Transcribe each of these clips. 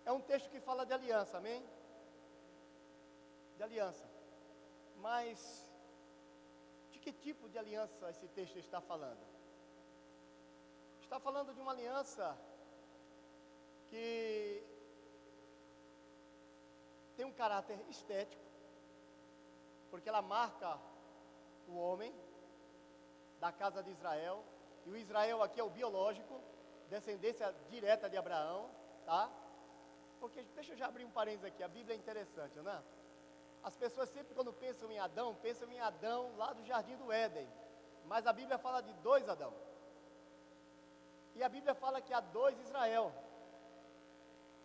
É um texto que fala de aliança, amém? De aliança. Mas, de que tipo de aliança esse texto está falando? Está falando de uma aliança que tem um caráter estético, porque ela marca o homem da casa de Israel, e o Israel aqui é o biológico, descendência direta de Abraão, tá? Porque, deixa eu já abrir um parênteses aqui, a Bíblia é interessante, né? As pessoas sempre quando pensam em Adão lá do Jardim do Éden, mas a Bíblia fala de dois Adão, e a Bíblia fala que há dois Israel.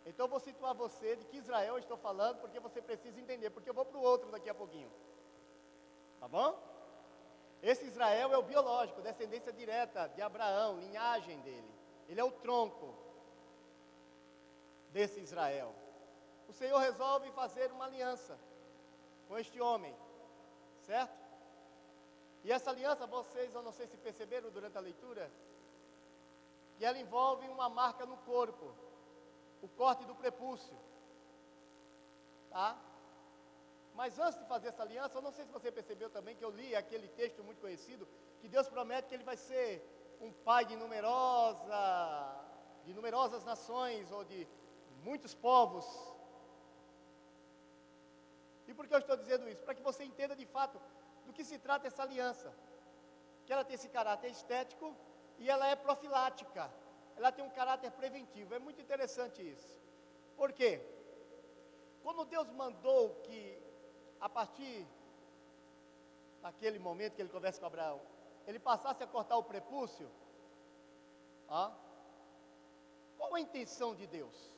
Então eu vou situar você de que Israel eu estou falando, porque você precisa entender, porque eu vou para o outro daqui a pouquinho, tá bom? Esse Israel é o biológico, descendência direta de Abraão, linhagem dele. Ele é o tronco desse Israel. O Senhor resolve fazer uma aliança com este homem, certo? E essa aliança, vocês, eu não sei se perceberam durante a leitura, que ela envolve uma marca no corpo, o corte do prepúcio, tá? Mas antes de fazer essa aliança, eu não sei se você percebeu também, que eu li aquele texto muito conhecido, que Deus promete que Ele vai ser um pai de numerosas nações, ou de muitos povos. E por que eu estou dizendo isso? Para que você entenda de fato do que se trata essa aliança, que ela tem esse caráter estético, e ela é profilática, ela tem um caráter preventivo. É muito interessante isso. Por quê? Quando Deus mandou que, a partir daquele momento que ele conversa com Abraão, ele passasse a cortar o prepúcio, qual a intenção de Deus?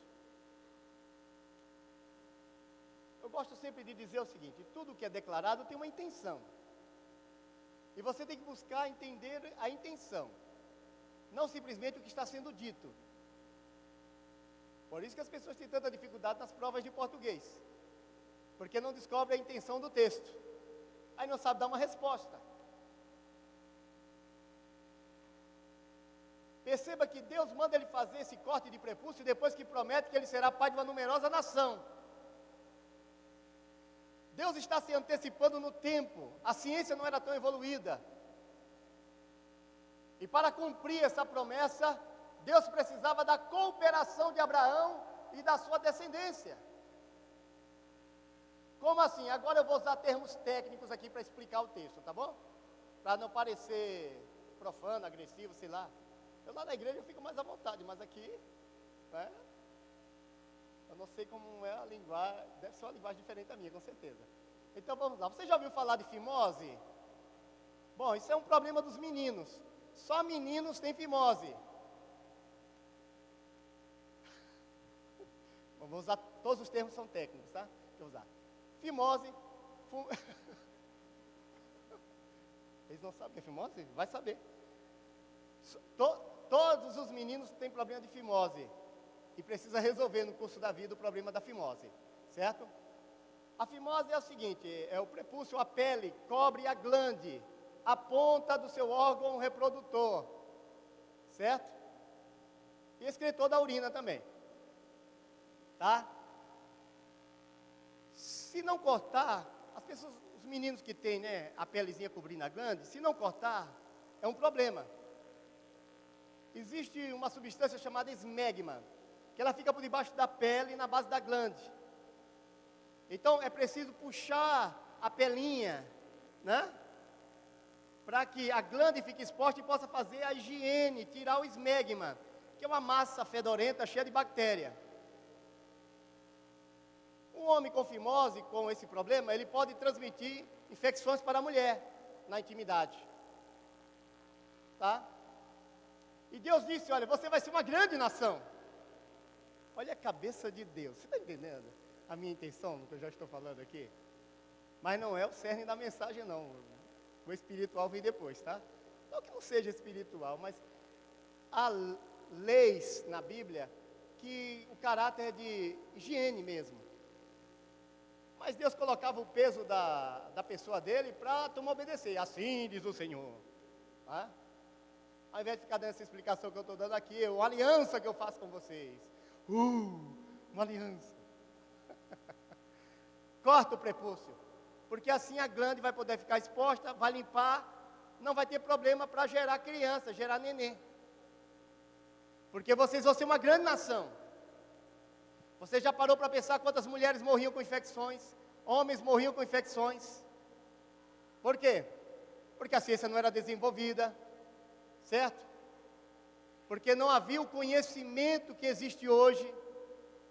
Eu gosto sempre de dizer o seguinte: tudo que é declarado tem uma intenção, e você tem que buscar entender a intenção, não simplesmente o que está sendo dito. Por isso que as pessoas têm tanta dificuldade nas provas de português, porque não descobrem a intenção do texto, aí não sabe dar uma resposta. Perceba que Deus manda ele fazer esse corte de prepúcio, depois que promete que ele será pai de uma numerosa nação. Deus está se antecipando no tempo, a ciência não era tão evoluída, e para cumprir essa promessa, Deus precisava da cooperação de Abraão e da sua descendência. Como assim? Agora eu vou usar termos técnicos aqui para explicar o texto, tá bom? Para não parecer profano, agressivo, sei lá. Eu lá na igreja eu fico mais à vontade, mas aqui, né, eu não sei como é a linguagem, deve ser uma linguagem diferente da minha, com certeza. Então vamos lá, você já ouviu falar de fimose? Bom, isso é um problema dos meninos, só meninos têm fimose. Vou usar, todos os termos são técnicos, tá? Vou usar. Fimose, Eles não sabem o que é fimose? Vai saber. Todos os meninos têm problema de fimose, e precisa resolver no curso da vida o problema da fimose, certo? A fimose é o seguinte, é o prepúcio, a pele, cobre a glande, a ponta do seu órgão reprodutor, certo? E excretor da urina também, tá? Se não cortar, as pessoas, os meninos que têm, né, a pelezinha cobrindo a glande, se não cortar, é um problema. Existe uma substância chamada esmegma, que ela fica por debaixo da pele, na base da glande. Então é preciso puxar a pelinha, né, para que a glande fique exposta e possa fazer a higiene, tirar o esmegma, que é uma massa fedorenta, cheia de bactéria. Um homem com fimose, com esse problema, ele pode transmitir infecções para a mulher, na intimidade, tá? E Deus disse, olha, você vai ser uma grande nação. Olha a cabeça de Deus, você está entendendo a minha intenção, no que eu já estou falando aqui? Mas não é o cerne da mensagem não, o espiritual vem depois, tá? Não que não seja espiritual, mas há leis na Bíblia que o caráter é de higiene mesmo. Mas Deus colocava o peso da pessoa dele para tu obedecer, assim diz o Senhor, tá? Ao invés de ficar dando essa explicação que eu estou dando aqui, uma aliança que eu faço com vocês. Uma aliança. Corta o prepúcio, porque assim a glândula vai poder ficar exposta, vai limpar, não vai ter problema para gerar criança, gerar neném. Porque vocês vão ser uma grande nação. Você já parou para pensar quantas mulheres morriam com infecções, homens morriam com infecções? Por quê? Porque a ciência não era desenvolvida, certo? Porque não havia o conhecimento que existe hoje,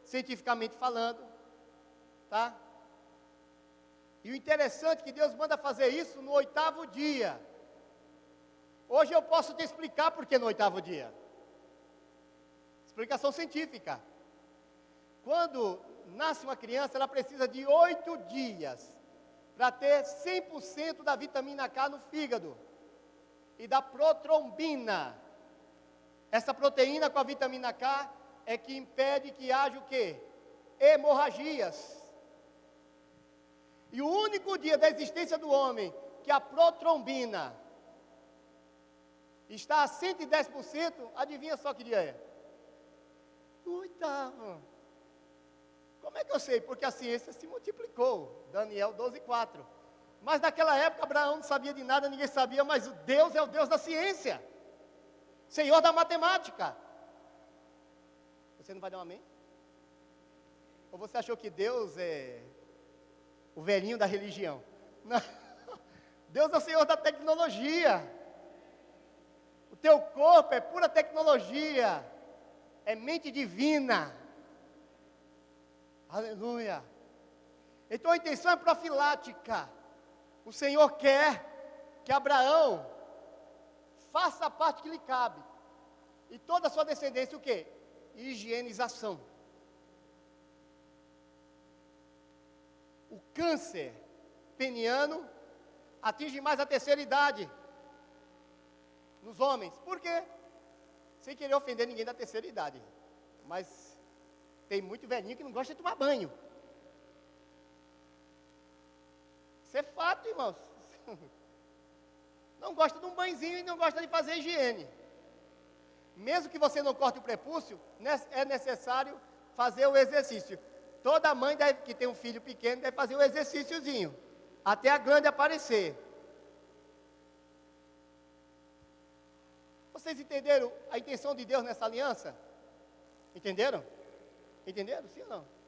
cientificamente falando, tá? E o interessante é que Deus manda fazer isso no 8º dia. Hoje eu posso te explicar por que no 8º dia. Explicação científica. Quando nasce uma criança, ela precisa de 8 dias para ter 100% da vitamina K no fígado e da protrombina. Essa proteína com a vitamina K é que impede que haja o quê? Hemorragias. E o único dia da existência do homem que a protrombina está a 110%, adivinha só que dia é? O 8º. Como é que eu sei? Porque a ciência se multiplicou. Daniel 12:4. Mas naquela época Abraão não sabia de nada, ninguém sabia, mas o Deus é o Deus da ciência. Senhor da matemática. Você não vai dar um amém? Ou você achou que Deus é o velhinho da religião? Não. Deus é o Senhor da tecnologia. O teu corpo é pura tecnologia. É mente divina. Aleluia. Então a intenção é profilática. O Senhor quer que Abraão faça a parte que lhe cabe. E toda a sua descendência o quê? Higienização. O câncer peniano atinge mais a terceira idade nos homens. Por quê? Sem querer ofender ninguém da terceira idade. Mas tem muito velhinho que não gosta de tomar banho. Isso é fato, irmãos. Não gosta de um banhozinho e não gosta de fazer higiene. Mesmo que você não corte o prepúcio, é necessário fazer o exercício. Toda mãe que tem um filho pequeno deve fazer um exercíciozinho, até a glândula aparecer. Vocês entenderam a intenção de Deus nessa aliança? Entenderam? Entenderam? Sim ou não?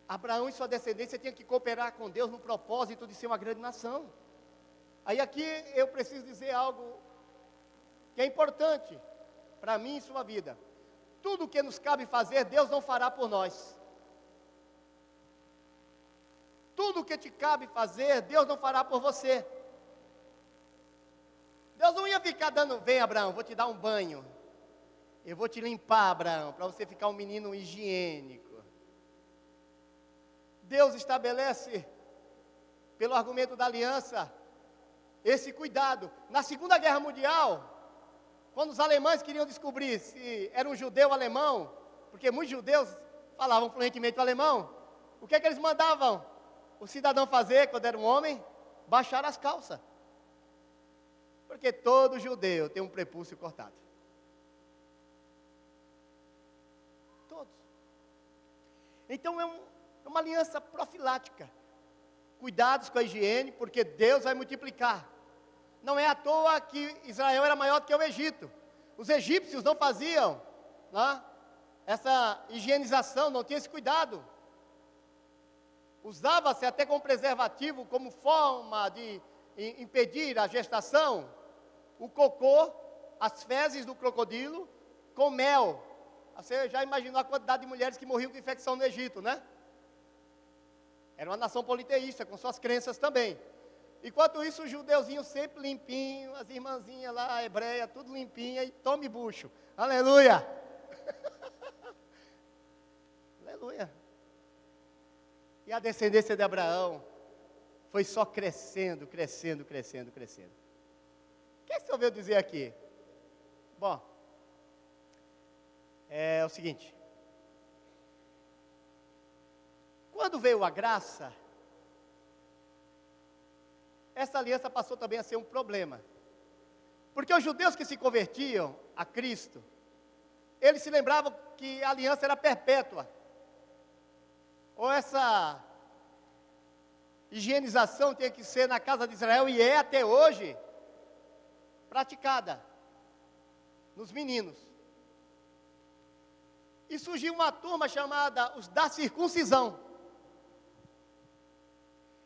Abraão e sua descendência tinham que cooperar com Deus no propósito de ser uma grande nação. Aí aqui eu preciso dizer algo que é importante para mim e sua vida. Tudo o que nos cabe fazer, Deus não fará por nós. Tudo o que te cabe fazer, Deus não fará por você. Deus não ia ficar dando, vem Abraão, vou te dar um banho. Eu vou te limpar, Abraão, para você ficar um menino higiênico. Deus estabelece, pelo argumento da aliança, esse cuidado. Na Segunda Guerra Mundial, quando os alemães queriam descobrir se era um judeu ou alemão, porque muitos judeus falavam fluentemente o alemão, o que é que eles mandavam o cidadão fazer quando era um homem? Baixar as calças. Porque todo judeu tem um prepúcio cortado. Todos. Então é uma aliança profilática. Cuidados com a higiene, porque Deus vai multiplicar. Não é à toa que Israel era maior do que o Egito. Os egípcios não faziam essa higienização, não tinham esse cuidado. Usava-se até com preservativo como forma de impedir a gestação, o cocô, as fezes do crocodilo com mel. Você já imaginou a quantidade de mulheres que morriam com infecção no Egito, né? Era uma nação politeísta, com suas crenças também. Enquanto isso, os judeuzinhos sempre limpinhos, as irmãzinhas lá, a hebreia, tudo limpinha, e tome bucho. Aleluia! Aleluia! E a descendência de Abraão foi só crescendo, crescendo, crescendo, crescendo. O que você ouviu dizer aqui? Bom, é o seguinte. Quando veio a graça, essa aliança passou também a ser um problema. Porque os judeus que se convertiam a Cristo, eles se lembravam que a aliança era perpétua. Ou essa higienização tinha que ser na casa de Israel, e é até hoje praticada nos meninos. E surgiu uma turma chamada os da circuncisão.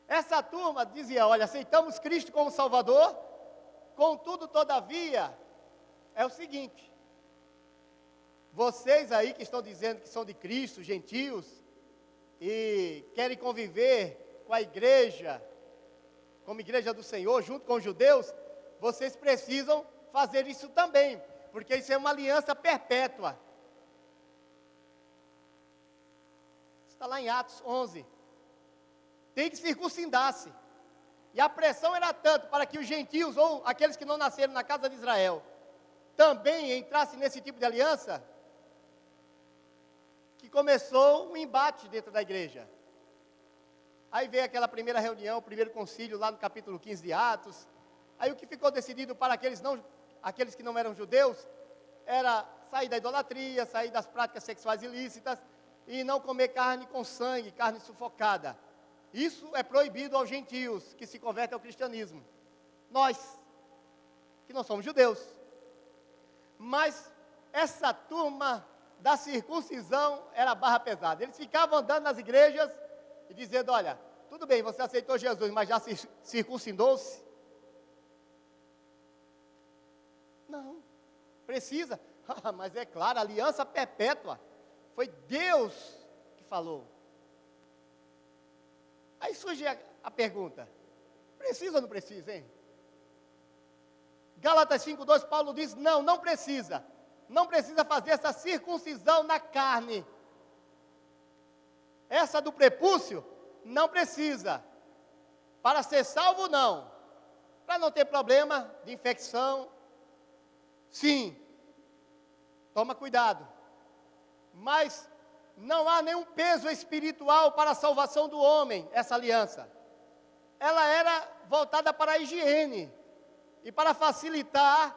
Essa turma dizia: olha, aceitamos Cristo como Salvador, contudo, todavia, é o seguinte: vocês aí que estão dizendo que são de Cristo, gentios, e querem conviver com a igreja, como igreja do Senhor, junto com os judeus, vocês precisam fazer isso também, porque isso é uma aliança perpétua. Está lá em Atos 11. Tem que circuncidar-se. E a pressão era tanto para que os gentios, ou aqueles que não nasceram na casa de Israel, também entrassem nesse tipo de aliança, que começou um embate dentro da igreja. Aí veio aquela primeira reunião, o primeiro concílio, lá no capítulo 15 de Atos. Aí o que ficou decidido para aqueles que não eram judeus, era sair da idolatria, sair das práticas sexuais ilícitas, e não comer carne com sangue, carne sufocada. Isso é proibido aos gentios que se convertem ao cristianismo. Nós, que não somos judeus. Mas essa turma da circuncisão era barra pesada. Eles ficavam andando nas igrejas e dizendo: olha, tudo bem, você aceitou Jesus, mas já circuncidou-se? Não, precisa. Mas é claro, aliança perpétua. Foi Deus que falou. Aí surge a pergunta: precisa ou não precisa, hein? Gálatas 5:2, Paulo diz: não precisa. Não precisa fazer essa circuncisão na carne. Essa do prepúcio, não precisa. Para ser salvo, não. Para não ter problema de infecção, sim. Toma cuidado. Mas não há nenhum peso espiritual para a salvação do homem, essa aliança. Ela era voltada para a higiene e para facilitar,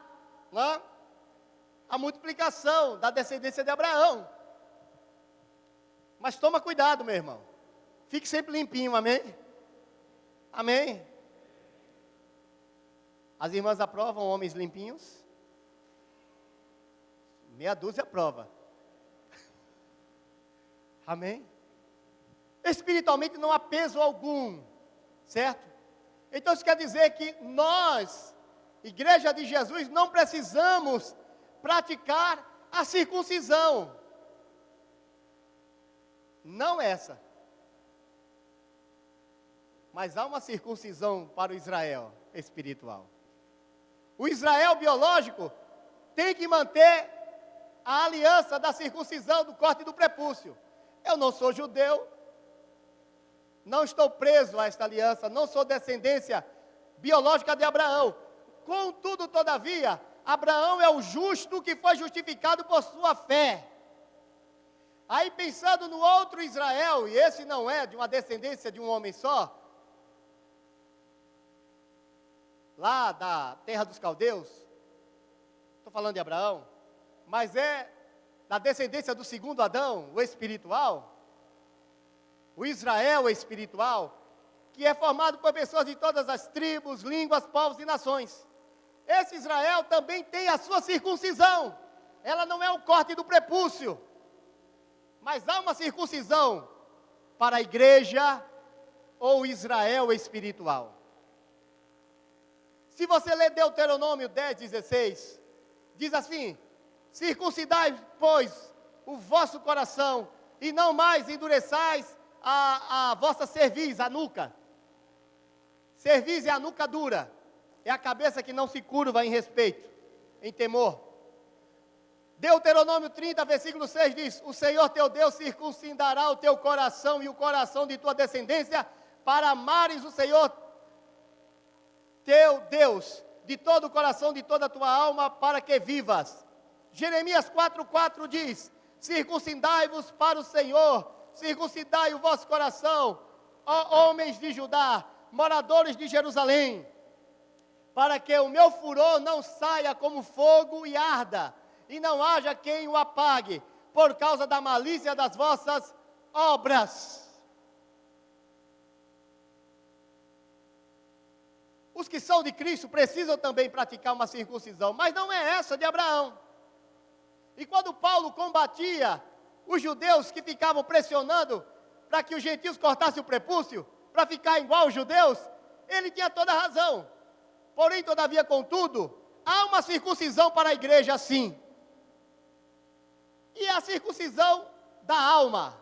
né, a multiplicação da descendência de Abraão. Mas toma cuidado, meu irmão. Fique sempre limpinho, amém? Amém? As irmãs aprovam homens limpinhos? Meia dúzia aprova. Amém? Espiritualmente não há peso algum, certo? Então isso quer dizer que nós, Igreja de Jesus, não precisamos praticar a circuncisão. Não essa. Mas há uma circuncisão para o Israel espiritual. O Israel biológico tem que manter a aliança da circuncisão, do corte do prepúcio. Eu não sou judeu, não estou preso a esta aliança, não sou descendência biológica de Abraão. Contudo, todavia, Abraão é o justo que foi justificado por sua fé. Aí pensando no outro Israel, e esse não é de uma descendência de um homem só, lá da terra dos caldeus, estou falando de Abraão, mas é da descendência do segundo Adão, o espiritual, o Israel espiritual, que é formado por pessoas de todas as tribos, línguas, povos e nações. Esse Israel também tem a sua circuncisão. Ela não é o corte do prepúcio, mas há uma circuncisão para a igreja ou Israel espiritual. Se você ler Deuteronômio 10:16, diz assim: circuncidai, pois, o vosso coração, e não mais endureçais a vossa cerviz, a nuca. Cerviz é a nuca dura, é a cabeça que não se curva em respeito, em temor. Deuteronômio 30, versículo 6 diz: o Senhor teu Deus circuncidará o teu coração e o coração de tua descendência, para amares o Senhor teu Deus de todo o coração, de toda a tua alma, para que vivas. Jeremias 4:4 diz: circuncidai-vos para o Senhor, circuncidai o vosso coração, ó homens de Judá, moradores de Jerusalém, para que o meu furor não saia como fogo e arda, e não haja quem o apague, por causa da malícia das vossas obras. Os que são de Cristo precisam também praticar uma circuncisão, mas não é essa de Abraão. E quando Paulo combatia os judeus que ficavam pressionando para que os gentios cortassem o prepúcio, para ficar igual aos judeus, ele tinha toda a razão. Porém, todavia, contudo, há uma circuncisão para a igreja, sim. E é a circuncisão da alma.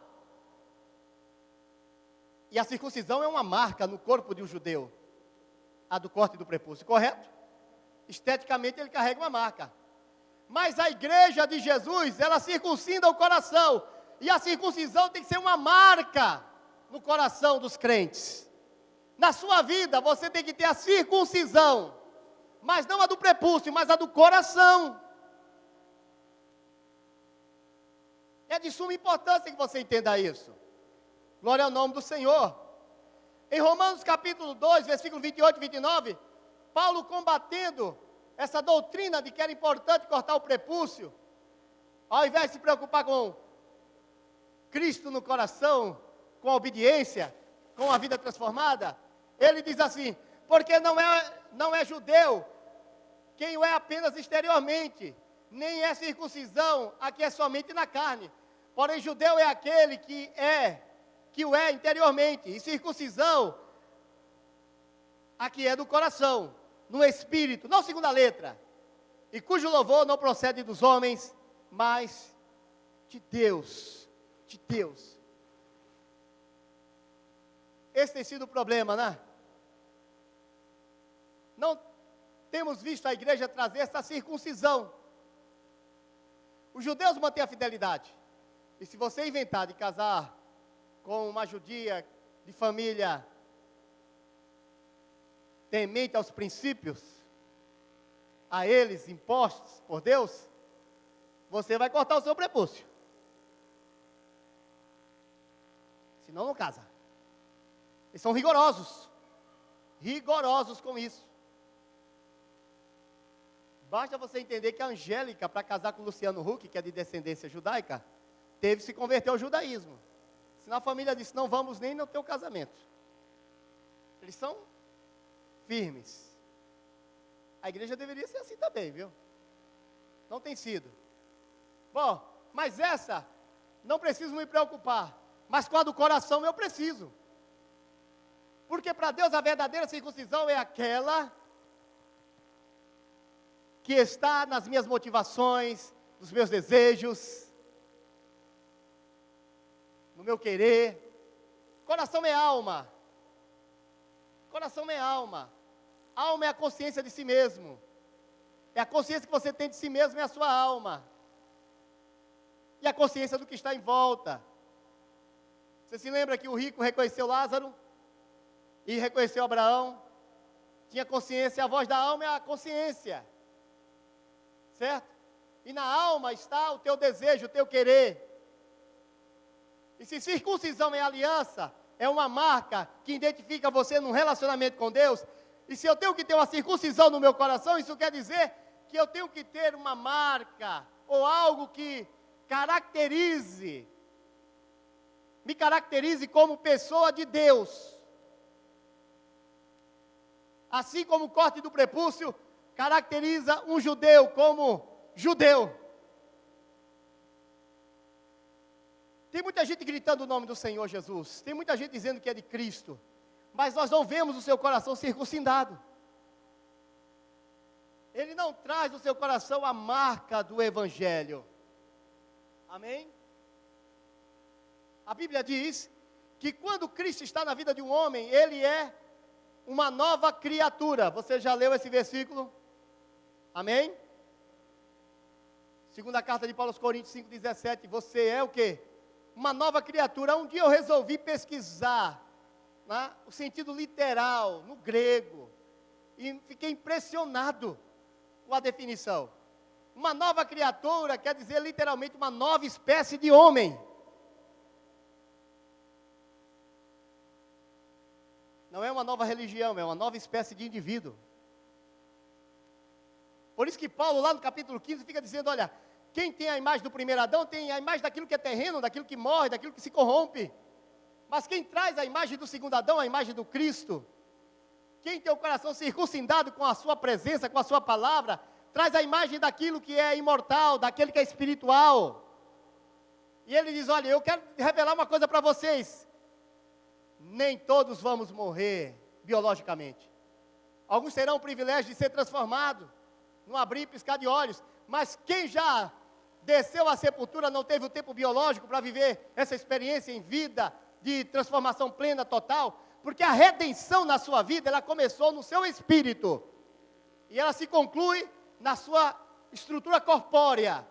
E a circuncisão é uma marca no corpo de um judeu. A do corte do prepúcio, correto? Esteticamente ele carrega uma marca. Mas a igreja de Jesus, ela circuncida o coração. E a circuncisão tem que ser uma marca no coração dos crentes. Na sua vida, você tem que ter a circuncisão. Mas não a do prepúcio, mas a do coração. É de suma importância que você entenda isso. Glória ao nome do Senhor. Em Romanos capítulo 2, versículo 28 e 29, Paulo combatendo essa doutrina de que era importante cortar o prepúcio, ao invés de se preocupar com Cristo no coração, com a obediência, com a vida transformada, ele diz assim, porque não é judeu quem o é apenas exteriormente, nem é circuncisão a que é somente na carne, porém judeu é aquele que o é interiormente, e circuncisão a que é do coração, no espírito, não segundo a letra, e cujo louvor não procede dos homens, mas de Deus, de Deus. Esse tem sido o problema, né? Não temos visto a igreja trazer essa circuncisão. Os judeus mantêm a fidelidade, e se você inventar de casar com uma judia de família temente aos princípios, a eles impostos por Deus, você vai cortar o seu prepúcio. Senão não casa. Eles são rigorosos com isso. Basta você entender que a Angélica, para casar com o Luciano Huck, que é de descendência judaica, teve que se converter ao judaísmo. Senão a família disse, não vamos nem no teu casamento. Eles são firmes. A igreja deveria ser assim também, viu? Não tem sido. Bom, mas essa, não preciso me preocupar. Mas com a do coração eu preciso. Porque para Deus a verdadeira circuncisão é aquela que está nas minhas motivações, nos meus desejos, no meu querer. Coração é alma. Coração é alma. Alma é a consciência de si mesmo. É a consciência que você tem de si mesmo, é a sua alma. E a consciência do que está em volta. Você se lembra que o rico reconheceu Lázaro? E reconheceu Abraão? Tinha consciência, a voz da alma é a consciência. Certo? E na alma está o teu desejo, o teu querer. E se circuncisão é aliança, é uma marca que identifica você num relacionamento com Deus, e se eu tenho que ter uma circuncisão no meu coração, isso quer dizer que eu tenho que ter uma marca, ou algo que me caracterize como pessoa de Deus. Assim como o corte do prepúcio caracteriza um judeu como judeu. Tem muita gente gritando o nome do Senhor Jesus, tem muita gente dizendo que é de Cristo, mas nós não vemos o seu coração circuncidado. Ele não traz no seu coração a marca do Evangelho. Amém? A Bíblia diz que quando Cristo está na vida de um homem, ele é uma nova criatura. Você já leu esse versículo? Amém? Segunda carta de Paulo aos Coríntios 5,17, você é o quê? Uma nova criatura. Um dia eu resolvi pesquisar, né, o sentido literal, no grego, e fiquei impressionado com a definição. Uma nova criatura quer dizer literalmente uma nova espécie de homem. Não é uma nova religião, é uma nova espécie de indivíduo. Por isso que Paulo, lá no capítulo 15, fica dizendo, olha, Quem tem a imagem do primeiro Adão tem a imagem daquilo que é terreno, daquilo que morre, daquilo que se corrompe. Mas quem traz a imagem do segundo Adão, a imagem do Cristo, quem tem o coração circuncidado com a sua presença, com a sua palavra, traz a imagem daquilo que é imortal, daquele que é espiritual. E ele diz, olha, eu quero revelar uma coisa para vocês. Nem todos vamos morrer biologicamente. Alguns terão o privilégio de ser transformados, não abrir e piscar de olhos. Mas quem já desceu à sepultura não teve o tempo biológico para viver essa experiência em vida de transformação plena, total. Porque a redenção na sua vida, ela começou no seu espírito. E ela se conclui na sua estrutura corpórea.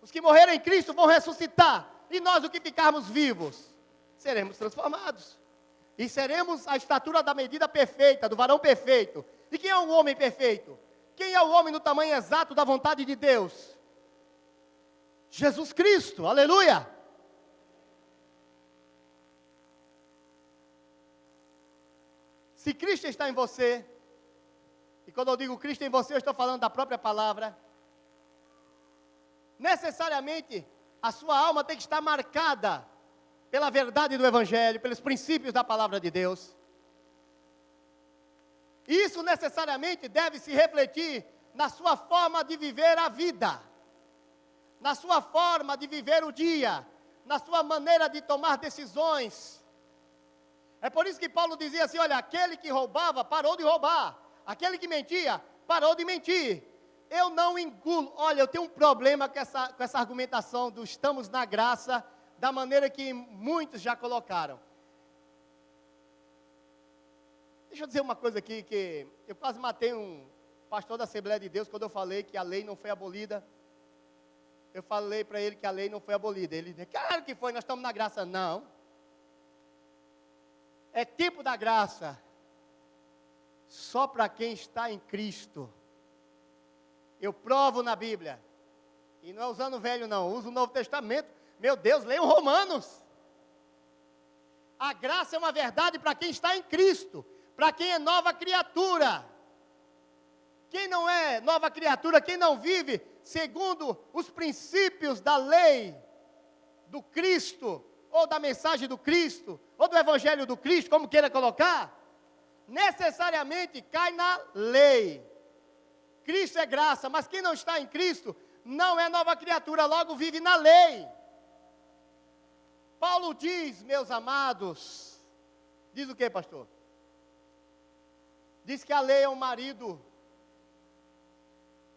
Os que morreram em Cristo vão ressuscitar. E nós, os que ficarmos vivos, seremos transformados. E seremos a estatura da medida perfeita, do varão perfeito. E quem é o homem perfeito? Quem é o homem no tamanho exato da vontade de Deus? Jesus Cristo, aleluia! Se Cristo está em você, e quando eu digo Cristo em você, eu estou falando da própria palavra, necessariamente a sua alma tem que estar marcada pela verdade do Evangelho, pelos princípios da palavra de Deus. E isso necessariamente deve se refletir na sua forma de viver a vida, na sua forma de viver o dia, na sua maneira de tomar decisões. É por isso que Paulo dizia assim, olha, aquele que roubava, parou de roubar. Aquele que mentia, parou de mentir. Eu não engulo. Olha, eu tenho um problema com essa argumentação do estamos na graça, da maneira que muitos já colocaram. Deixa eu dizer uma coisa aqui, que eu quase matei um pastor da Assembleia de Deus, quando eu falei que a lei não foi abolida. Eu falei para ele que a lei não foi abolida. Ele disse, claro que foi, nós estamos na graça. Não. É tempo da graça só para quem está em Cristo. Eu provo na Bíblia. E não é usando o velho não, uso o Novo Testamento. Meu Deus, leiam Romanos. A graça é uma verdade para quem está em Cristo, para quem é nova criatura. Quem não é nova criatura, quem não vive segundo os princípios da lei do Cristo, ou da mensagem do Cristo, ou do Evangelho do Cristo, como queira colocar, necessariamente cai na lei. Cristo é graça, mas quem não está em Cristo, não é nova criatura, logo vive na lei. Paulo diz, meus amados, diz o que, pastor? Diz que a lei é um marido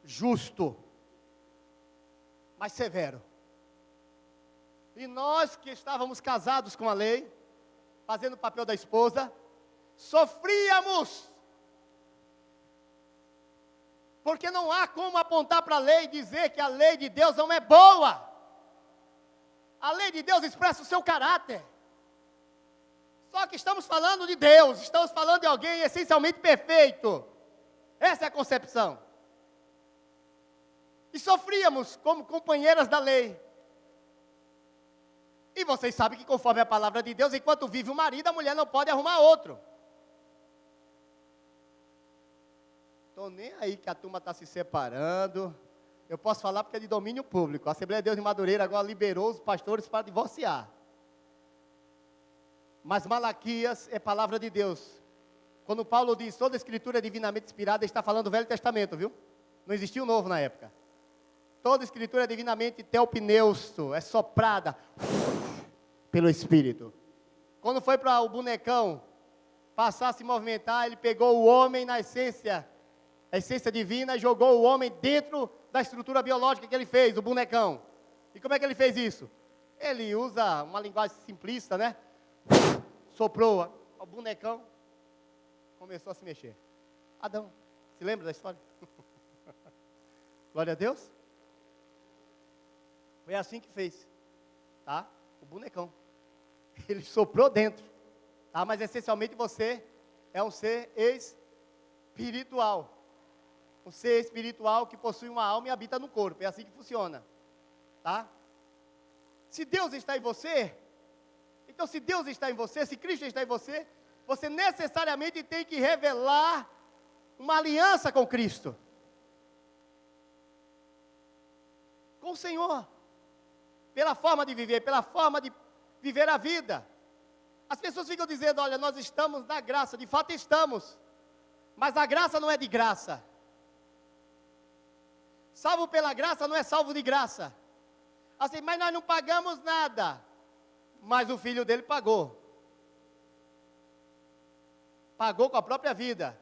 justo, mas severo. E nós que estávamos casados com a lei, fazendo o papel da esposa, sofríamos. Porque não há como apontar para a lei e dizer que a lei de Deus não é boa. A lei de Deus expressa o seu caráter. Só que estamos falando de Deus, estamos falando de alguém essencialmente perfeito. Essa é a concepção. E sofríamos como companheiras da lei. E vocês sabem que conforme a palavra de Deus, enquanto vive o marido, a mulher não pode arrumar outro. Estou nem aí que a turma está se separando. Eu posso falar porque é de domínio público. A Assembleia de Deus de Madureira agora liberou os pastores para divorciar. Mas Malaquias é palavra de Deus. Quando Paulo diz, toda a escritura é divinamente inspirada, ele está falando do Velho Testamento, viu? Não existia o Novo na época. Toda escritura é divinamente teopneusto, é soprada pelo Espírito. Quando foi para o bonecão passar a se movimentar, ele pegou o homem na essência, a essência divina, e jogou o homem dentro da estrutura biológica que ele fez, o bonecão. E como é que ele fez isso? Ele usa uma linguagem simplista, né? Soprou o bonecão, começou a se mexer. Adão, se lembra da história? Glória a Deus. Foi assim que fez, tá? O bonecão. Ele soprou dentro, tá? Mas essencialmente você é um ser espiritual. Um ser espiritual que possui uma alma e habita no corpo. É assim que funciona, tá? Se Deus está em você, então se Deus está em você, se Cristo está em você, você necessariamente tem que revelar uma aliança com Cristo. com o Senhor. Pela forma de viver, pela forma de viver a vida. As pessoas ficam dizendo, olha, nós estamos na graça, de fato estamos. Mas a graça não é de graça. Salvo pela graça não é salvo de graça. Assim, mas nós não pagamos nada. Mas o filho dele pagou. Pagou com a própria vida.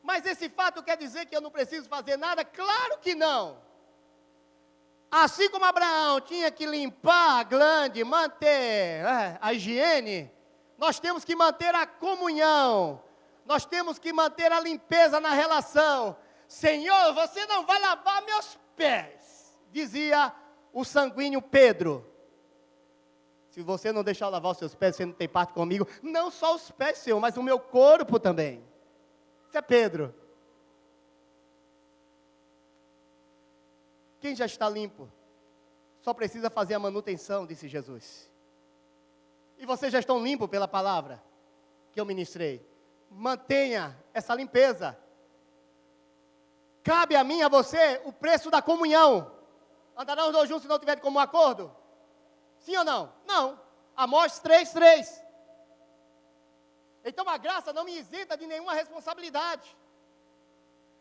Mas esse fato quer dizer que eu não preciso fazer nada? Claro que não. Assim como Abraão tinha que limpar a glande, manter a higiene, nós temos que manter a comunhão. Nós temos que manter a limpeza na relação. Senhor, você não vai lavar meus pés, dizia o sanguíneo Pedro. Se você não deixar eu lavar os seus pés, você não tem parte comigo. Não só os pés, Senhor, mas o meu corpo também. Isso é Pedro. Quem já está limpo, só precisa fazer a manutenção, disse Jesus. E vocês já estão limpos pela palavra que eu ministrei. Mantenha essa limpeza. Cabe a mim e a você o preço da comunhão. Andarão os dois juntos se não tiverem comum acordo? Sim ou não? Não. Amós 3:3. Então a graça não me isenta de nenhuma responsabilidade.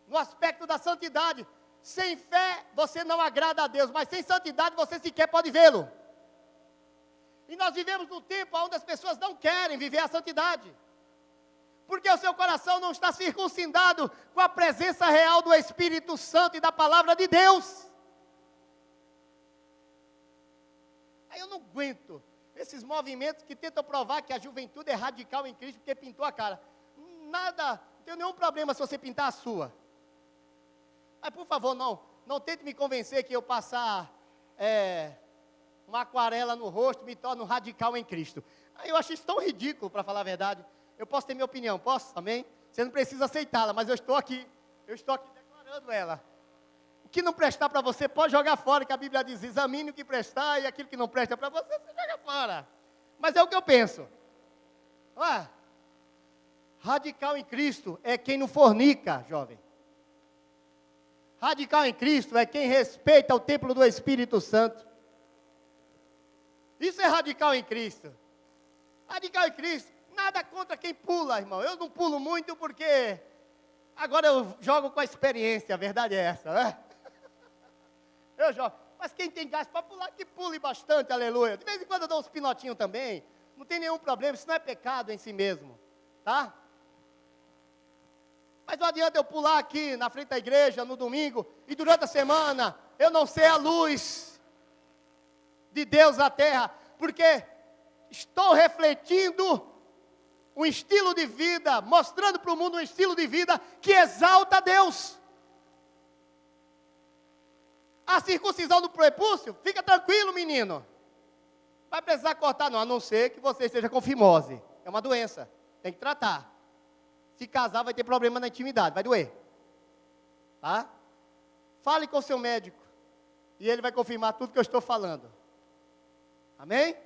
No aspecto da santidade. Sem fé você não agrada a Deus, mas sem santidade você sequer pode vê-lo. E nós vivemos num tempo onde as pessoas não querem viver a santidade. Porque o seu coração não está circuncidado com a presença real do Espírito Santo e da palavra de Deus. Aí eu não aguento esses movimentos que tentam provar que a juventude é radical em Cristo porque pintou a cara. Nada, não tenho nenhum problema se você pintar a sua. Mas por favor, não tente me convencer que eu passar uma aquarela no rosto me torno radical em Cristo. Aí eu acho isso tão ridículo, para falar a verdade. Eu posso ter minha opinião, posso? Amém? Você não precisa aceitá-la, mas eu estou aqui declarando ela. O que não prestar para você, pode jogar fora, que a Bíblia diz, examine o que prestar, e aquilo que não presta para você, você joga fora. Mas é o que eu penso. Radical em Cristo é quem não fornica, jovem. Radical em Cristo é quem respeita o templo do Espírito Santo. Isso é radical em Cristo. Radical em Cristo. Nada contra quem pula, irmão. Eu não pulo muito porque agora eu jogo com a experiência, a verdade é essa, né? Eu jogo. Mas quem tem gás para pular, que pule bastante, aleluia. De vez em quando eu dou uns pinotinhos também. Não tem nenhum problema, isso não é pecado em si mesmo, tá? Mas não adianta eu pular aqui na frente da igreja no domingo e durante a semana eu não ser a luz de Deus na terra, porque estou refletindo um estilo de vida, mostrando para o mundo um estilo de vida que exalta a Deus. A circuncisão do prepúcio, fica tranquilo, menino. Vai precisar cortar não, a não ser que você esteja com fimose. É uma doença, tem que tratar. Se casar vai ter problema na intimidade, vai doer. Tá? Fale com o seu médico, e ele vai confirmar tudo que eu estou falando. Amém?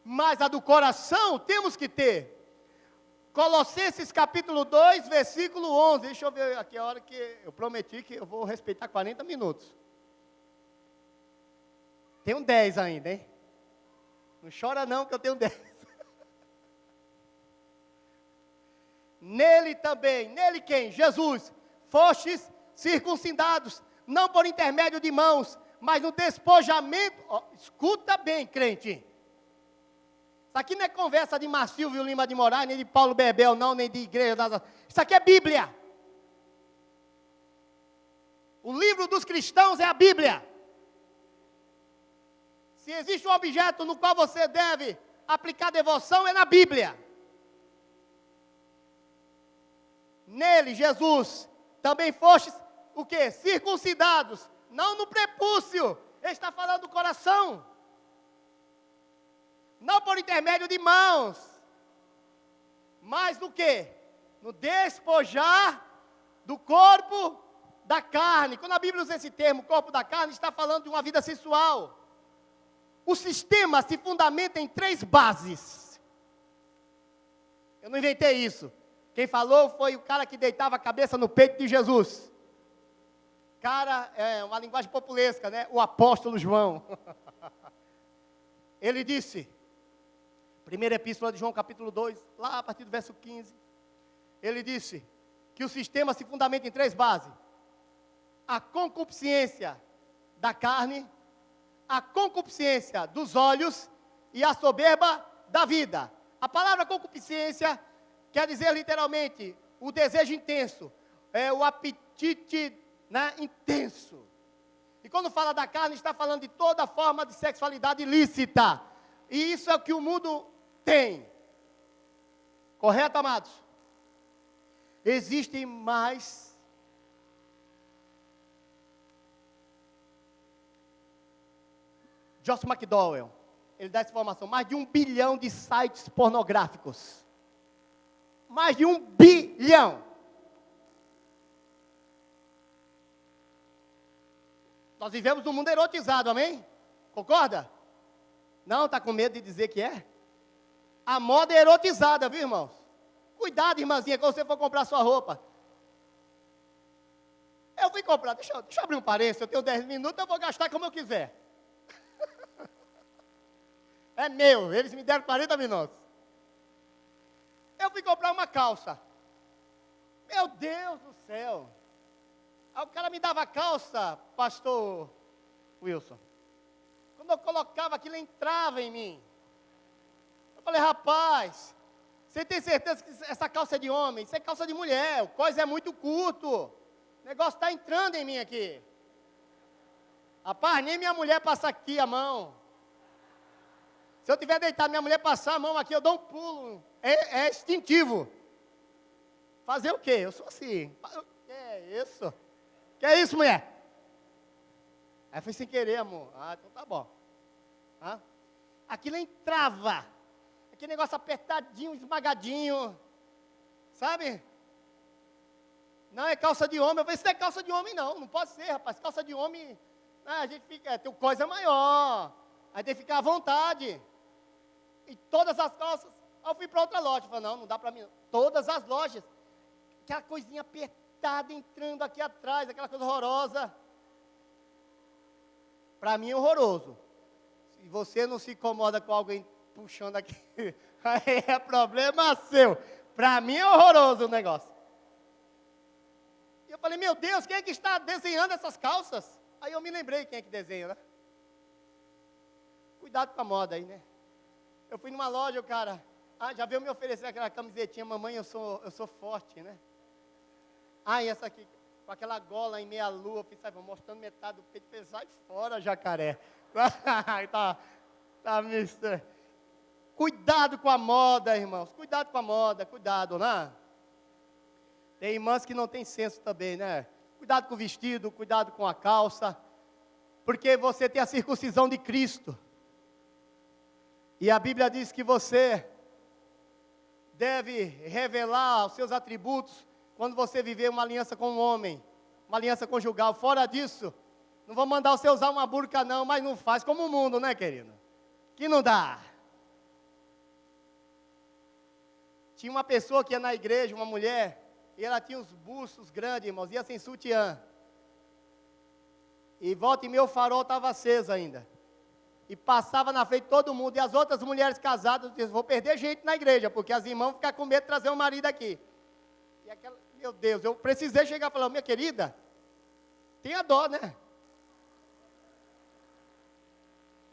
Mas a do coração temos que ter. Colossenses capítulo 2, versículo 11. Deixa eu ver aqui a hora que eu prometi que eu vou respeitar 40 minutos. Tenho 10 ainda, hein? Não chora não que eu tenho 10. Nele também, nele quem? Jesus. Fostes circuncidados, não por intermédio de mãos, mas no despojamento. Escuta bem, crente. Isso aqui não é conversa de Marsilvio Lima de Moraes, nem de Paulo Bebel, não, nem de Igreja das... Isso aqui é Bíblia. O livro dos cristãos é a Bíblia. Se existe um objeto no qual você deve aplicar devoção, é na Bíblia. Nele, Jesus, também fostes, o quê? Circuncidados, não no prepúcio. Ele está falando do coração. Não por intermédio de mãos, mas no quê? No despojar do corpo da carne. Quando a Bíblia usa esse termo, corpo da carne, está falando de uma vida sensual. O sistema se fundamenta em 3 bases. Eu não inventei isso. Quem falou foi o cara que deitava a cabeça no peito de Jesus. cara, é uma linguagem populesca, né? O apóstolo João. Ele disse, primeira epístola de João, capítulo 2, lá a partir do verso 15. Ele disse que o sistema se fundamenta em 3 bases. A concupiscência da carne, a concupiscência dos olhos e a soberba da vida. A palavra concupiscência quer dizer literalmente o desejo intenso, o apetite, né, intenso. E quando fala da carne, está falando de toda forma de sexualidade ilícita. E isso é o que o mundo tem. Correto, amados? Existem mais Josh McDowell, ele dá essa informação, mais de 1 bilhão de sites pornográficos. Mais de 1 bilhão. Nós vivemos num mundo erotizado, amém? Concorda? Não, está com medo de dizer que é? A moda é erotizada, viu, irmãos? Cuidado, irmãzinha, quando você for comprar sua roupa. Eu fui comprar, deixa eu abrir um parênteses, eu tenho 10 minutos, eu vou gastar como eu quiser. É meu, eles me deram 40 minutos. Eu fui comprar uma calça. Meu Deus do céu. Aí o cara me dava calça, pastor Wilson. Quando eu colocava aquilo, entrava em mim. Eu falei, rapaz, você tem certeza que essa calça é de homem? Isso é calça de mulher, o coisa é muito curto. O negócio está entrando em mim aqui. Rapaz, nem minha mulher passa aqui a mão. Se eu tiver deitado, minha mulher passar a mão aqui, eu dou um pulo. É instintivo. Fazer o quê? Eu sou assim. Que é isso? Que é isso, mulher? Aí foi sem querer, amor. Ah, então tá bom. Ah? Aquilo entrava. Aquele negócio apertadinho, esmagadinho. Sabe? Não, é calça de homem. Eu falei, isso não é calça de homem, não. Não pode ser, rapaz. Calça de homem, a gente fica, tem coisa maior. Aí tem que ficar à vontade. E todas as calças. Aí eu fui para outra loja. Falei, não dá para mim. Todas as lojas. Aquela coisinha apertada entrando aqui atrás, aquela coisa horrorosa. Para mim é horroroso. Se você não se incomoda com alguém puxando aqui, aí é problema seu. Para mim é horroroso o negócio. E eu falei, meu Deus, quem é que está desenhando essas calças? Aí eu me lembrei quem é que desenha, né? Cuidado com a moda aí, né? Eu fui numa loja, o cara, já veio me oferecer aquela camisetinha, mamãe, eu sou forte, né? E essa aqui, com aquela gola em meia lua, sabe, mostrando metade do peito, sai fora, jacaré. tá mister. Cuidado com a moda, irmãos, cuidado com a moda, cuidado, né? Tem irmãs que não têm senso também, né? Cuidado com o vestido, cuidado com a calça, porque você tem a circuncisão de Cristo. E a Bíblia diz que você deve revelar os seus atributos quando você viver uma aliança com um homem, uma aliança conjugal. Fora disso, não vou mandar você usar uma burca não, mas não faz como o mundo, né, querido? Que não dá. Tinha uma pessoa que ia na igreja, uma mulher, e ela tinha os buços grandes, irmãos, ia sem sutiã. E volta e meia o farol estava aceso ainda. E passava na frente de todo mundo, e as outras mulheres casadas diziam, vou perder gente na igreja, porque as irmãs vão ficar com medo de trazer o marido aqui. E aquela, meu Deus, eu precisei chegar e falar, minha querida, tenha dó, né?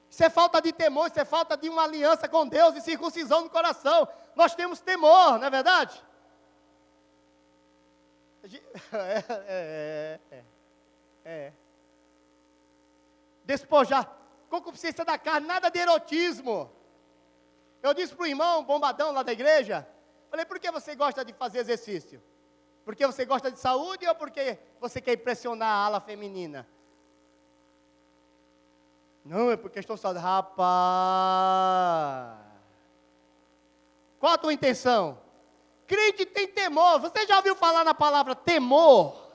Isso é falta de temor, isso é falta de uma aliança com Deus e circuncisão no coração. Nós temos temor, não é verdade? Despojar. Concupiscência da carne, nada de erotismo. Eu disse para o irmão bombadão lá da igreja, falei, por que você gosta de fazer exercício? Porque você gosta de saúde ou porque você quer impressionar a ala feminina? Não, é porque estou saudável. Rapaz, qual a tua intenção? Crente tem temor. Você já ouviu falar na palavra temor?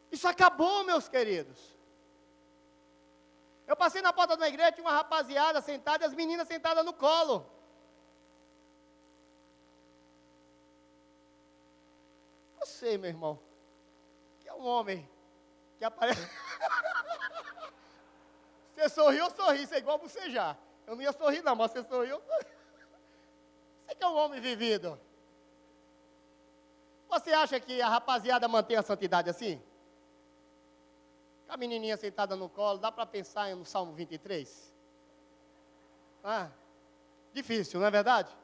Isso acabou, meus queridos. Eu passei na porta da igreja, tinha uma rapaziada sentada e as meninas sentadas no colo. Você, meu irmão, que é um homem que aparece. Você sorriu, eu sorri, isso é igual bocejar. Eu não ia sorrir não, mas você sorriu, eu sorri. Você que é um homem vivido. Você acha que a rapaziada mantém a santidade assim? Com a menininha sentada no colo, dá para pensar no Salmo 23? Ah, difícil, não é verdade?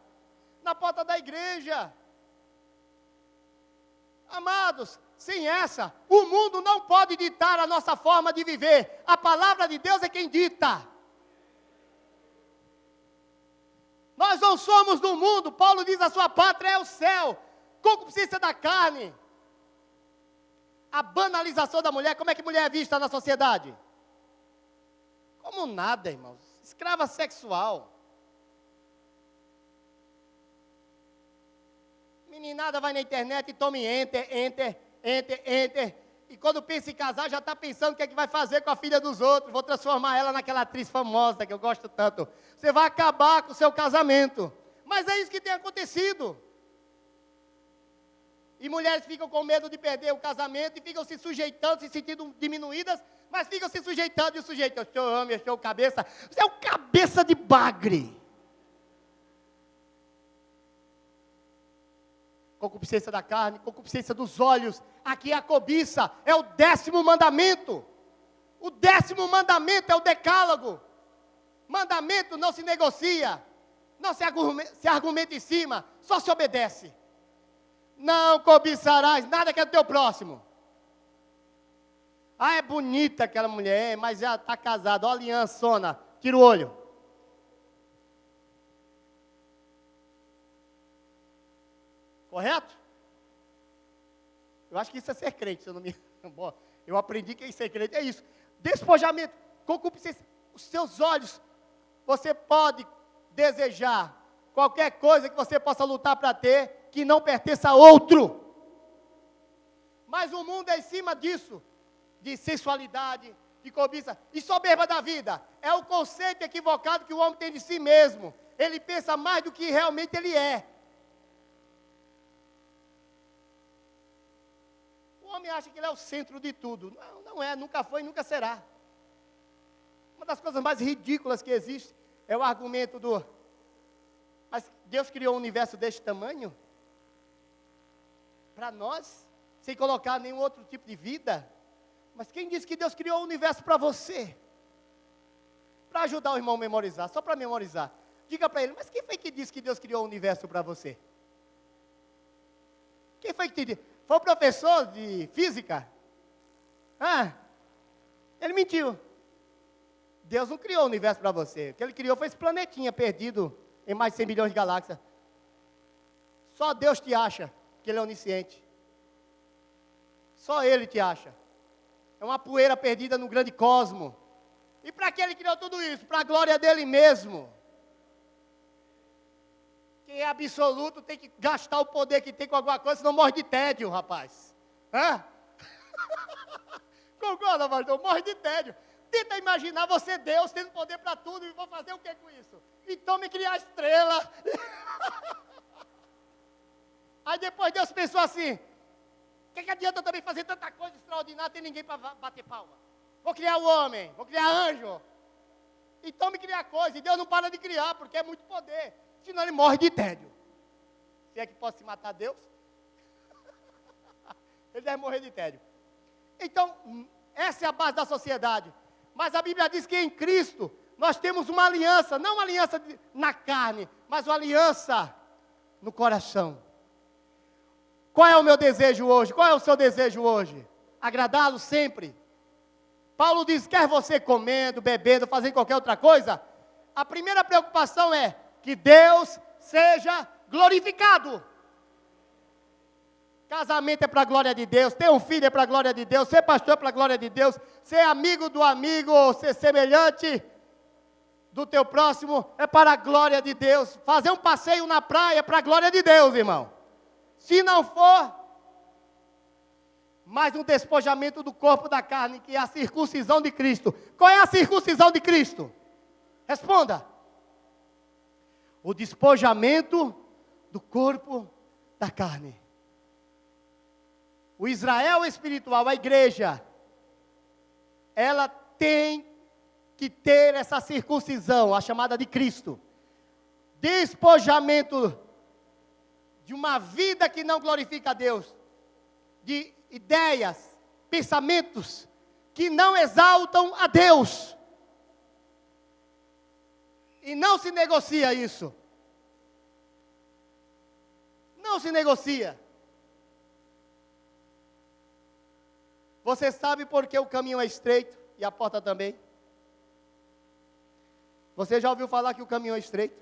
Na porta da igreja. Amados, sem essa, o mundo não pode ditar a nossa forma de viver. A palavra de Deus é quem dita. Nós não somos do mundo. Paulo diz: a sua pátria é o céu. Concupiscência da carne. A banalização da mulher. Como é que mulher é vista na sociedade? Como nada, irmãos. Escrava sexual. Meninada vai na internet e toma enter. E quando pensa em casar, já está pensando o que é que vai fazer com a filha dos outros. Vou transformar ela naquela atriz famosa que eu gosto tanto. Você vai acabar com o seu casamento. Mas é isso que tem acontecido. E mulheres ficam com medo de perder o casamento e ficam se sujeitando, se sentindo diminuídas, mas ficam se sujeitando e o sujeito: eu sou homem, eu sou cabeça. Você é o cabeça de bagre. Concupiscência da carne, concupiscência dos olhos. Aqui é a cobiça, é o 10º mandamento. O 10º mandamento é o decálogo. Mandamento não se negocia, não se argumenta em cima, só se obedece. Não cobiçarás nada que é do teu próximo. Ah, é bonita aquela mulher, mas já está casada, olha a aliançona, tira o olho. Correto? Eu acho que isso é ser crente, se eu não me engano. Eu aprendi que ser crente é isso. Despojamento, concupiscência. Os seus olhos, você pode desejar qualquer coisa que você possa lutar para ter, que não pertença a outro. Mas o mundo é em cima disso, de sensualidade, de cobiça, e soberba da vida. É o conceito equivocado que o homem tem de si mesmo. Ele pensa mais do que realmente ele é. O homem acha que ele é o centro de tudo. Não, não é, nunca foi e nunca será. Uma das coisas mais ridículas que existe é o argumento do: mas Deus criou um universo deste tamanho? Para nós, sem colocar nenhum outro tipo de vida? Mas quem disse que Deus criou o universo para você? Para ajudar o irmão a memorizar, só para memorizar. Diga para ele: mas quem foi que disse que Deus criou o universo para você? Quem foi que te disse? Foi o professor de física? Ah, ele mentiu. Deus não criou o universo para você. O que ele criou foi esse planetinha perdido em mais de 100 bilhões de galáxias. Só Deus te acha que ele é onisciente. Só ele te acha. É uma poeira perdida no grande cosmo. E para que ele criou tudo isso? Para a glória dele mesmo. Quem é absoluto tem que gastar o poder que tem com alguma coisa, senão morre de tédio, rapaz. Hã? Concorda, pastor? Morre de tédio. Tenta imaginar você, Deus, tendo poder para tudo, e vou fazer o que com isso? Então me criar estrela. Aí depois Deus pensou assim: o que adianta eu também fazer tanta coisa extraordinária, tem ninguém para bater palma? Vou criar o homem, vou criar anjo. Então me criar coisa, e Deus não para de criar, porque é muito poder. Senão ele morre de tédio. Se é que pode se matar Deus, ele deve morrer de tédio. Então, essa é a base da sociedade. Mas a Bíblia diz que em Cristo nós temos uma aliança, não uma aliança na carne, mas uma aliança no coração. Qual é o meu desejo hoje? Qual é o seu desejo hoje? Agradá-lo sempre. Paulo diz: quer você comendo, bebendo, fazendo qualquer outra coisa, a primeira preocupação é que Deus seja glorificado. Casamento é para a glória de Deus, ter um filho é para a glória de Deus, ser pastor é para a glória de Deus, ser amigo do amigo, ou ser semelhante do teu próximo é para a glória de Deus. Fazer um passeio na praia é para a glória de Deus, irmão. Se não for, mais um despojamento do corpo da carne, que é a circuncisão de Cristo. Qual é a circuncisão de Cristo? Responda. O despojamento do corpo da carne. O Israel espiritual, a igreja, ela tem que ter essa circuncisão, a chamada de Cristo. Despojamento de uma vida que não glorifica a Deus, de ideias, pensamentos que não exaltam a Deus. E não se negocia isso. Não se negocia. Você sabe por que o caminho é estreito e a porta também? Você já ouviu falar que o caminho é estreito?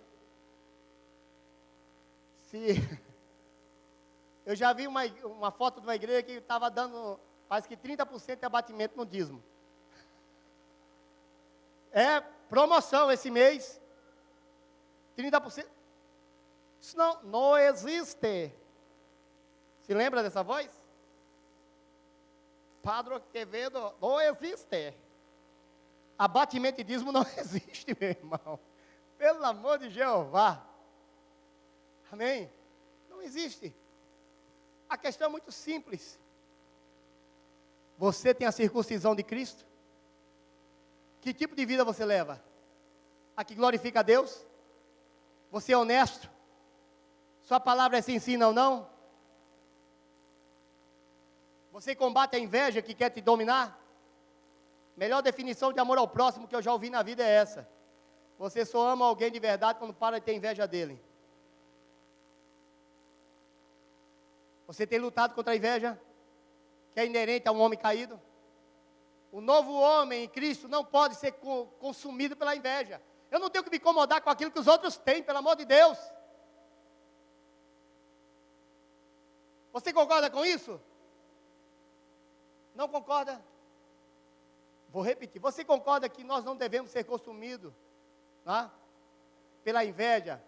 Eu já vi uma foto de uma igreja que estava dando, parece que 30% de abatimento no dízimo. É promoção esse mês. 30%. Isso não existe. Se lembra dessa voz? Padre Quevedo, não existe. Abatimento de dízimo não existe, meu irmão. Pelo amor de Jeová. Amém? Não existe. A questão é muito simples. Você tem a circuncisão de Cristo? Que tipo de vida você leva? A que glorifica a Deus? Você é honesto? Sua palavra é se ensina ou não? Você combate a inveja que quer te dominar? Melhor definição de amor ao próximo que eu já ouvi na vida é essa. Você só ama alguém de verdade quando para de ter inveja dele. Você tem lutado contra a inveja, que é inerente a um homem caído? O novo homem em Cristo não pode ser consumido pela inveja. Eu não tenho que me incomodar com aquilo que os outros têm, pelo amor de Deus. Você concorda com isso? Não concorda? Vou repetir. Você concorda que nós não devemos ser consumidos pela inveja?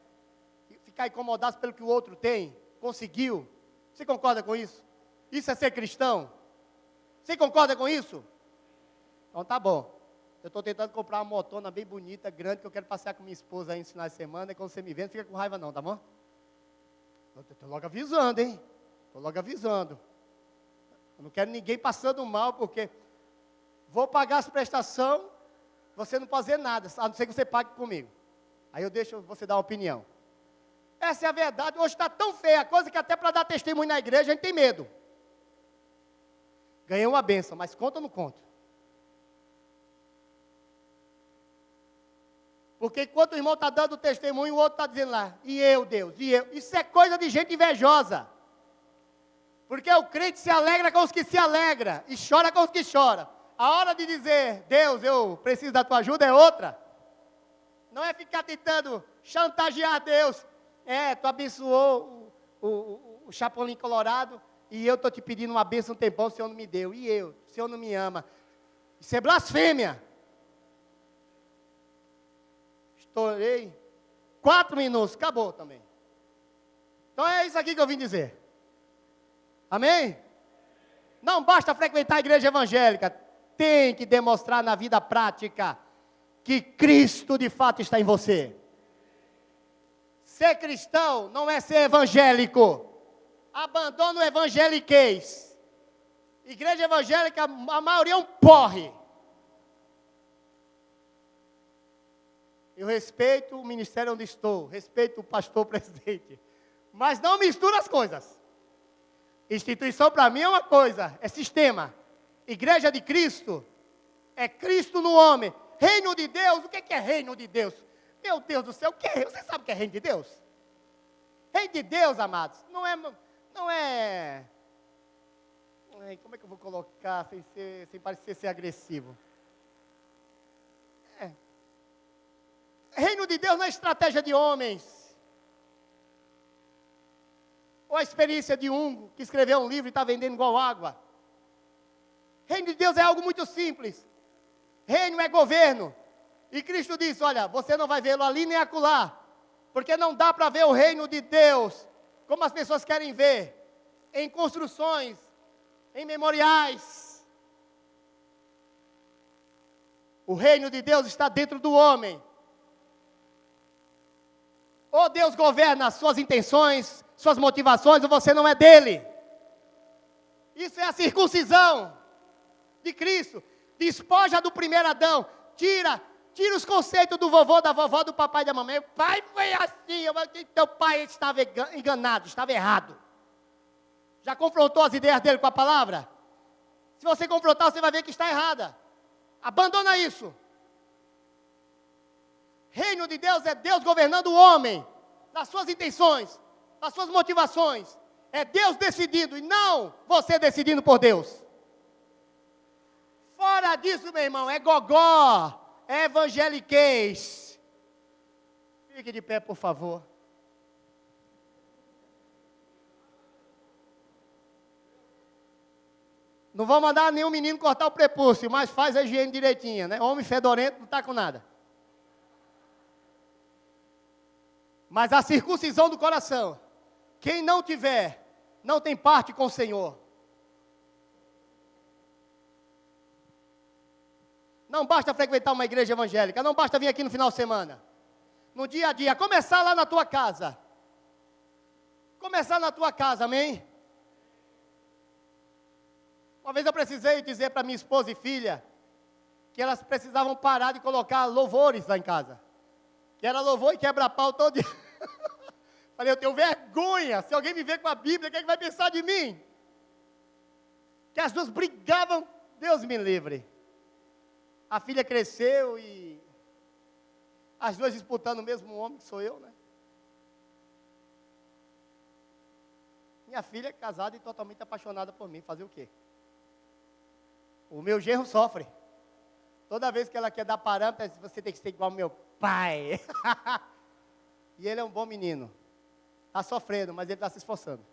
Ficar incomodados pelo que o outro tem, conseguiu? Você concorda com isso? Isso é ser cristão? Você concorda com isso? Então tá bom. Eu estou tentando comprar uma motona bem bonita, grande, que eu quero passear com minha esposa aí no final de semana, e quando você me vê, não fica com raiva não, tá bom? Estou logo avisando, hein? Estou logo avisando. Eu não quero ninguém passando mal, porque vou pagar as prestações, você não pode fazer nada, a não ser que você pague comigo. Aí eu deixo você dar uma opinião. Essa é a verdade. Hoje está tão feia a coisa que até para dar testemunho na igreja a gente tem medo. Ganhei uma bênção, mas conta ou não conta? Porque enquanto o irmão está dando testemunho, o outro está dizendo lá, e eu, Deus, e eu. Isso é coisa de gente invejosa. Porque o crente se alegra com os que se alegram, e chora com os que choram. A hora de dizer, Deus, eu preciso da tua ajuda, é outra. Não é ficar tentando chantagear Deus. Tu abençoou o Chapolin Colorado, e eu estou te pedindo uma bênção um tempão, o Senhor não me deu. E eu, o Senhor não me ama. Isso é blasfêmia. Estourei 4 minutos, acabou também. Então é isso aqui que eu vim dizer. Amém? Não basta frequentar a igreja evangélica, tem que demonstrar na vida prática que Cristo de fato está em você. Ser cristão não é ser evangélico. Abandona o evangeliquez. Igreja evangélica, a maioria é um porre. Eu respeito o ministério onde estou, respeito o pastor presidente, mas não mistura as coisas. Instituição para mim é uma coisa, é sistema. Igreja de Cristo, é Cristo no homem. Reino de Deus, o que é reino de Deus? Meu Deus do céu, o que é? Você sabe o que é reino de Deus? Reino de Deus, amados, não é, como é que eu vou colocar sem parecer ser agressivo? Reino de Deus não é estratégia de homens, ou a experiência de um que escreveu um livro e está vendendo igual água. Reino de Deus é algo muito simples. Reino é governo. E Cristo disse, olha, você não vai vê-lo ali nem acolá, porque não dá para ver o reino de Deus como as pessoas querem ver, em construções, em memoriais. O reino de Deus está dentro do homem. Ou Deus governa as suas intenções, suas motivações, ou você não é dele. Isso é a circuncisão de Cristo. Despoja do primeiro Adão. Tira os conceitos do vovô, da vovó, do papai e da mamãe. O pai foi assim. Teu pai estava enganado, estava errado. Já confrontou as ideias dele com a palavra? Se você confrontar, você vai ver que está errada. Abandona isso. Reino de Deus é Deus governando o homem, nas suas intenções, nas suas motivações. É Deus decidindo e não você decidindo por Deus. Fora disso, meu irmão, é gogó, é evangeliquez. Fique de pé, por favor. Não vou mandar nenhum menino cortar o prepúcio, mas faz a higiene direitinha, né? Homem fedorento não está com nada. Mas a circuncisão do coração, quem não tiver, não tem parte com o Senhor. Não basta frequentar uma igreja evangélica, não basta vir aqui no final de semana. No dia a dia, começar lá na tua casa. Começar na tua casa, amém? Uma vez eu precisei dizer para minha esposa e filha que elas precisavam parar de colocar louvores lá em casa. Que era louvor e quebra-pau todo dia. Falei, eu tenho vergonha. Se alguém me ver com a Bíblia, o que é que vai pensar de mim? Que as duas brigavam, Deus me livre. A filha cresceu e as duas disputando o mesmo homem que sou eu, né? Minha filha é casada e totalmente apaixonada por mim. Fazer o quê? O meu genro sofre. Toda vez que ela quer dar parâmetro, você tem que ser igual ao meu pai. E ele é um bom menino. Está sofrendo, mas ele está se esforçando.